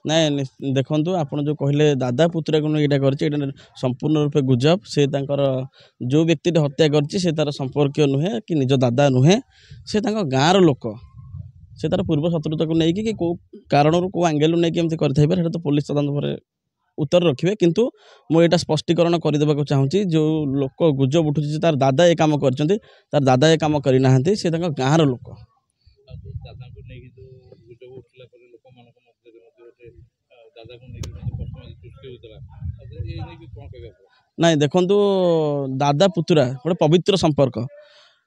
ନାଇଁ ଦେଖନ୍ତୁ ଆପଣ जो कहले दादा पुतुरा को यहाँ कर संपूर्ण रूपे गुजब से जो व्यक्ति हत्या कर तार संपर्क नुहे कि निज दादा नुहे से गाँव लोक से तार पूर्व शत्रुता को लेकिन कि कौ कारण कौ एंगेल नहीं कर तो पुलिस तदंत पर उत्तर रखिए किंतु मुझे स्पष्टीकरण करदेवा चाहूँगी जो लोक गुजब उठू तार दादा ये कम कर दादा ये कम करना से गाँव लोक नाई देखु दादा पुतुरा गोटे पवित्र संपर्क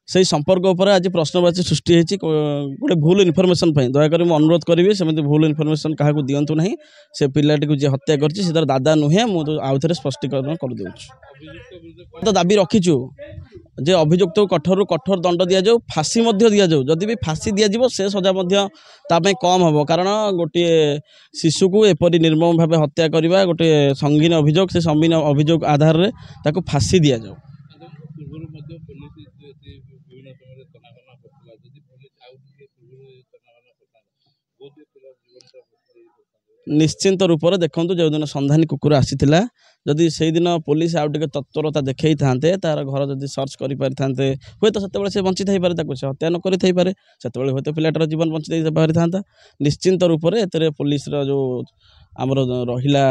से संपर्क उपर आज प्रश्नवाची सृष्टि होती गोटे भूल इनफर्मेशन दयाकोरी अनुरोध करी सेमती भूल इनफर्मेशन क्या दिंतु ना से पिलाटी को जी हत्या कर दादा नुहे मुझे आउ थे स्पष्टीकरण करदे तो दाबी रखीचु जे अभियुक्त कठोर कठोर दंड दि जाऊ फाँसी दि जाऊ जदि भी फाँसी दि जाव से सजा कम हम कारण गोटे शिशु को एपरी निर्मम भाव हत्या करवा गोटे संगीन अभियोग से संगीन अभियोग आधार में फाँसी दि जाऊ निश्चिंत रूप से देखो जो दिन संधानी कुकुर आसीला जदि से दिन पुलिस आउ टे तत्परता देखई था तार घर जब सर्च कर पारि था हे तो से बंची थी पारे से हत्या न करे से हे तो पिलाटार जीवन बंची पारि था निश्चिंत रूप से पुलिस जो आमर रहा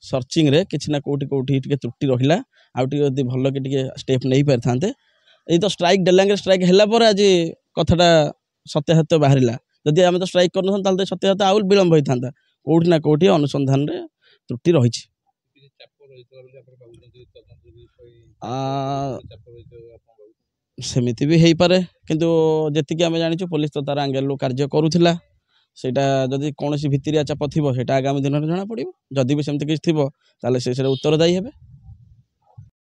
सर्चिंग रे किसी ना कौटी कौटी त्रुटि रहा आउ भल कि स्टेप नहीं पारि था ये तो स्ट्राइक डेलांग स्ट्राइक है आज कथाटा सत्यासत्य बाहर जदि आम तो स्ट्राइक कर सत्यासत्य आउ विलम्ब होता कौटी ना कौटी अनुसंधान रे त्रुटि रही सेमिति भी हो पारे किंतु जी आम जानी पुलिस तो तार एंगेल कार्य करूला सेटा जदि कौन भित्तिरिया चाप थी आगामी दिन में जना पड़ो जदि भी सेमती किसी थी उत्तर दायी हे।